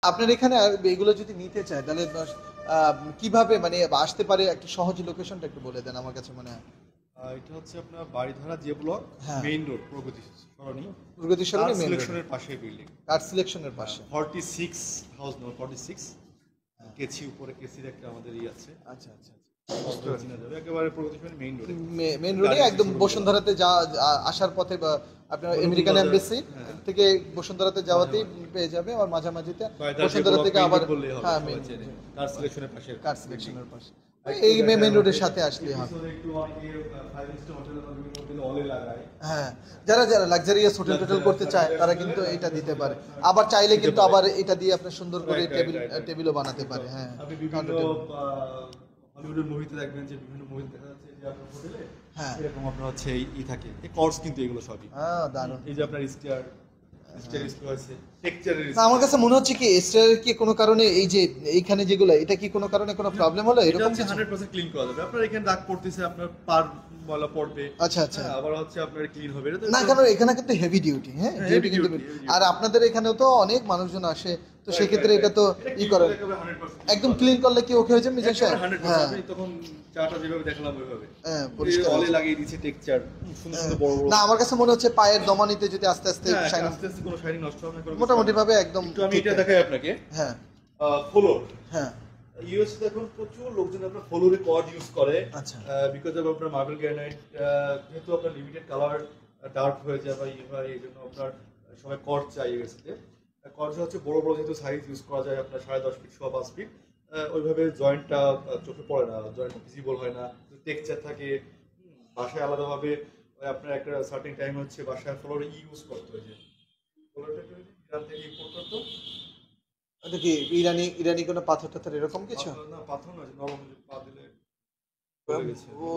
আপনার এখানে আর এগুলো যদি নিতে চায় তাহলে কিভাবে মানে আসতে পারে, একটা সহজ লোকেশনটা একটু বলে দেন, আমার কাছে মনে হয়। এটা হচ্ছে আপনার বাড়িধারা যে ব্লক, হ্যাঁ, মেইন রোড, প্রগতি সরণি, প্রগতি কার সরণি মেন রোড, সিলেকশনের পাশে বিল্ডিং। কার সিলেকশনের পাশে। 46 হাউস নম্বর 46, কেসি উপরে, কেসির একটা আমাদের আছে। আচ্ছা আচ্ছা চিনা যাবে, একেবারে প্রগতি সরণি মেইন রোডে। মেন রোডে একদম বসুন্ধরাতে যা আসার পথে বা আপনার আমেরিকান এমবাসি থেকে বসুন্ধরাতে যাওয়াতেই পেয়ে যাবে, আর মাঝামাঝিতে বসুন্ধরা থেকে আবার হ্যাঁ কার সিলেকশনের পাশে, কার সিলেকশনের পাশে এই মেন রোডের সাথে আসলে হবে। হ্যাঁ, যারা যারা লাক্সারিয়াস হোটেল টোটেল করতে চায় তারা কিন্তু এটা দিতে পারে, আবার চাইলে কিন্তু আবার এটা দিয়ে আপনার সুন্দর করে টেবিলও বানাতে পারে। হ্যাঁ, আপনি বিভিন্ন হলিউডের মুভিতে দেখবেন যে বিভিন্ন মুভি দেখা যাচ্ছে যে আপনার হোটেলে হ্যাঁ এরকম আপনার হচ্ছে এই থাকে, এই কর্স কিন্তু এগুলো সবই। হ্যাঁ, দারুণ। এই যে আপনার স্টার আছে, টেক্সচারের। আমার কাছে মনে হচ্ছে কি এস্টার কি কোনো কারণে এই যে এইখানে যেগুলো, এটা কি কোনো কারণে কোনো প্রবলেম হলো এরকম কিছু? 100% ক্লিন করা যাবে। আপনার এখানে দাগ পড়তেছে, আপনার পার ময়লা পড়বে, আচ্ছা আচ্ছা, আবার হচ্ছে আপনার ক্লিন হবে না কারণ এখানে কিন্তু হেভি ডিউটি। হ্যাঁ, ডিউটি কিন্তু, আর আপনাদের এখানেও তো অনেক মানুষজন আসে, তো সেক্ষেত্রে এটা তো ই করে একদম ক্লিন করলে কি ওকে হয়ে যাবে মিজান সাহেব? হ্যাঁ, তখন চাটা যেভাবে দেখলাম ওইভাবে হ্যাঁ পরিষ্কার অলে লাগিয়ে দিয়েছে টেক্সচার সুন্দর সুন্দর বড় বড়। না আমার কাছে মনে হচ্ছে পায়ের দমানিতে যদি আস্তে আস্তে শাইনিং, আস্তে আস্তে কোনো শাইনিং নষ্ট হবে না, মোটামুটি ভাবে একদম। তো আমি এটা দেখাই আপনাকে। হ্যাঁ, ফ্লোর। হ্যাঁ, ইউএস এখন প্রচুর লোকজন আপনার ফ্লোরে কর্ড ইউজ করে। আচ্ছা, বিকজ অফ আপনার মার্বেল গ্রানাইট, যেহেতু আপনার লিমিটেড কালার ডার্ক হয়ে যায় বা হয়, এই জন্য আপনার সবাই কর্ড চাই ইউএসতে। কর্ড হচ্ছে বড় বড় যেহেতু সাইজ ইউজ করা যায়, আপনার 10.5 ফিট 5 ফিট, ওইভাবে জয়েন্টটা চোখে পড়ে না, জয়েন্টটা ভিজিবল হয় না, টেক্সচার থাকে। বাসায় আলাদাভাবে আপনার একটা সার্টেন টাইম হচ্ছে বাসায় ফ্লোরে ইউজ করতে হয়, যে ফ্লোরটা ইরান থেকে ইম্পোর্ট করতো। এটা কি ইরানি কোনো পাথর টাথর এরকম কিছু? না, পাথর নয়, নরম, পা দিলে ও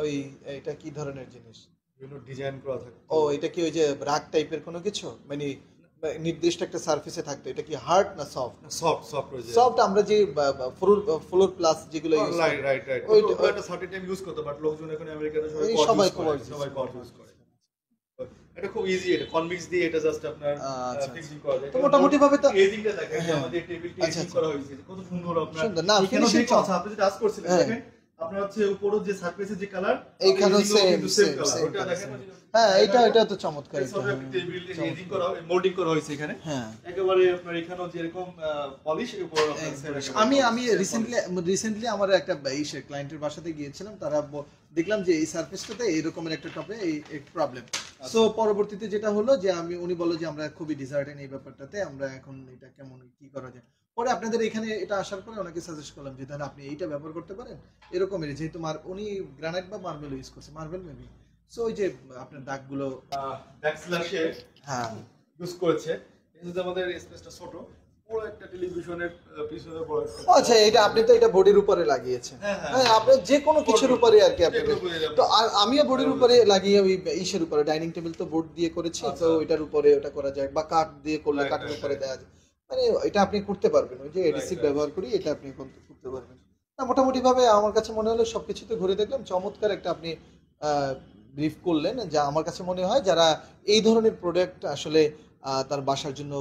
ওই এটা কি ধরনের জিনিস? বিভিন্ন ডিজাইন করা থাকে। ও এটা কি ওই যে রাগ টাইপের কোনো কিছু, মানে নির্দিষ্ট একটা সারফেসে থাকতো, এটা কি হার্ড না সফট? সফট রয়েছে। সফট আমরা যে ফ্লোর প্লাস যেগুলো ইউজ করি, রাইট ওইটা একটা সার্টেন টাইম ইউজ করতে, বাট লোকজন এখন আমেরিকাতে সবাই কর্ড ইউজ করে। এটা খুব ইজি, এটা কনভিক্স দিয়ে এটা জাস্ট আপনার ফিক্সিং করা যায়। তো মোটামুটি ভাবে তো এজিংটা দেখেন যে আমাদের টেবিলটা এজিং করা হয়েছে কত সুন্দর। আপনার সুন্দর না ফিনিশিং কথা আপনি যে টাচ করছিলেন দেখেন, আপনার হচ্ছে উপরে যে সারফেসের যে কালার, এইখানেও সেম কালার, ওটা দেখেন। হ্যাঁ, এটা তো চমৎকার। এই সব টেবিল এজিং করা, মোল্ডিং করা হয়েছে এখানে। হ্যাঁ, একেবারে আপনার এখানেও যেরকম পলিশ এর উপর আমি রিসেন্টলি আমার একটা ক্লায়েন্টের বাসাতে গিয়েছিলাম, তারা দেখলাম যে এই সারফেসটাতে এইরকমের একটা টপে এই প্রবলেম। সো পরবর্তীতে যেটা হলো যে উনি বললো যে আমরা খুবই ডিজার্টেন এই ব্যাপারটাতে, আমরা এখন এটা কেমন কি করা যায়। পরে আপনাদের এখানে এটা আসার পরে ওনাকে সাজেস্ট করলাম যে তাহলে আপনি এইটা ব্যবহার করতে পারেন এরকমের, যেহেতু উনি গ্রানাইট বা মার্বেল ইউজ করছে, মার্বেল মেবি। সো ওই যে আপনার দাগগুলো ব্যাকস্ল্যাশে হ্যাঁ ইউজ করেছে। এই যে আমাদের স্পেসটা ছোট, পুরো একটা টেলিভিশনের পিছনে বড়। আচ্ছা, এটা আপনি তো এটা বডির উপরে লাগিয়েছেন। হ্যাঁ, আপনি যে কোনো কিছুর উপরে আর কি আপনি তো, আর আমিও বডির উপরে লাগিয়ে ওই ইসের উপরে ডাইনিং টেবিল তো বোর্ড দিয়ে করেছি, তো ওইটার উপরে ওটা করা যায়, বা কাঠ দিয়ে করলে কাঠের উপরে দেওয়া যায়, মানে এটা আপনি করতে পারবেন, ওই যে এডিসিভ ব্যবহার করি এটা আপনি করতে পারবেন। না মোটামুটি ভাবে আমার কাছে মনে হলো সবকিছুতে ঘুরে দেখলাম চমৎকার একটা আপনি ব্রিফ করলেন, যা আমার কাছে মনে হয় যারা এই ধরনের প্রোডাক্ট আসলে তার বাসার জন্য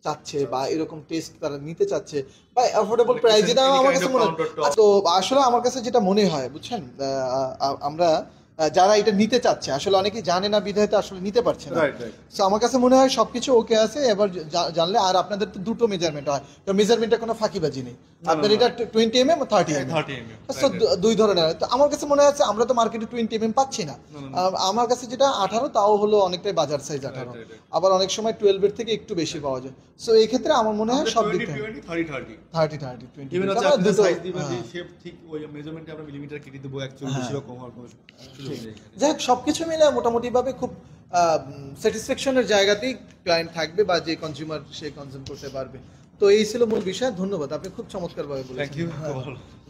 চাচ্ছে বা এরকম টেস্ট তারা নিতে চাচ্ছে বা অ্যাফোর্ডেবল প্রাইসে, এটা আমার কাছে মনে হয়। তো আসলে আমার কাছে যেটা মনে হয় বুঝছেন, আমরা যারা এটা নিতে চাচ্ছে আসলে অনেকেই জানে না বিধায় তো আসলে নিতে পারছে না। সো আমার কাছে মনে হয় সবকিছু ওকে আছে, এবার জানলে। আর আপনাদের তো দুটো মেজারমেন্ট হয়, তো মেজারমেন্টে কোনো ফাঁকিবাজি নেই, আপনার এটা 20 mm ও 30 mm, সো দুই ধরনের। তো আমার কাছে মনে হচ্ছে আমরা তো মার্কেটে 20 mm পাচ্ছি না, আমার কাছে যেটা 18 তাও হলো অনেকটাই বাজার সাইজ 18, আবার অনেক সময় 12 এর থেকে একটু বেশি পাওয়া যায়। সো এই ক্ষেত্রে আমার মনে হয় সব দিক থেকে 30 20 ইভেন হচ্ছে আপনি সাইজ দিবেন যে শেপ ঠিক ওই মেজারমেন্টে আমরা মিলিমিটার কেটে দেব, অ্যাকচুয়ালি বেশি কম হওয়ার কোনো সুযোগ নেই। যাই হোক, সবকিছু মিলে মোটামুটি ভাবে খুব স্যাটিসফ্যাকশনের জায়গাতেই ক্লায়েন্ট থাকবে বা যে কনজিউমার সে কনজিউম করতে পারবে। তো এই ছিল মূল বিষয়। ধন্যবাদ, আপনি খুব চমৎকারভাবে বলেছেন।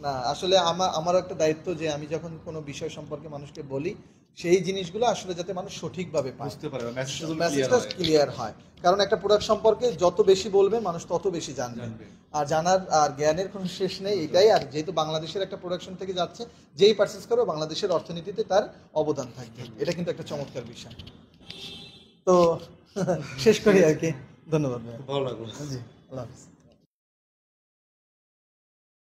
না আসলে আমারও একটা দায়িত্ব যে আমি যখন কোনো বিষয় সম্পর্কে মানুষকে বলি সেই জিনিসগুলো আসলে যাতে মানুষ সঠিকভাবে বুঝতে পারে, মেসেজটা ক্লিয়ার হয়। কারণ একটা প্রোডাক্ট সম্পর্কে যত বেশি বলবে মানুষ তত বেশি জানবে, আর জানার আর জ্ঞানের কোনো শেষ নেই এটাই। আর যেহেতু বাংলাদেশের একটা প্রোডাকশন থেকে যাচ্ছে, যেই পারচেজ করবে বাংলাদেশের অর্থনীতিতে তার অবদান থাকবে, এটা কিন্তু একটা চমৎকার বিষয়। তো শেষ করি আর কি। ধন্যবাদ, ভালো লাগলো। জি, আল্লাহ হাফেজ।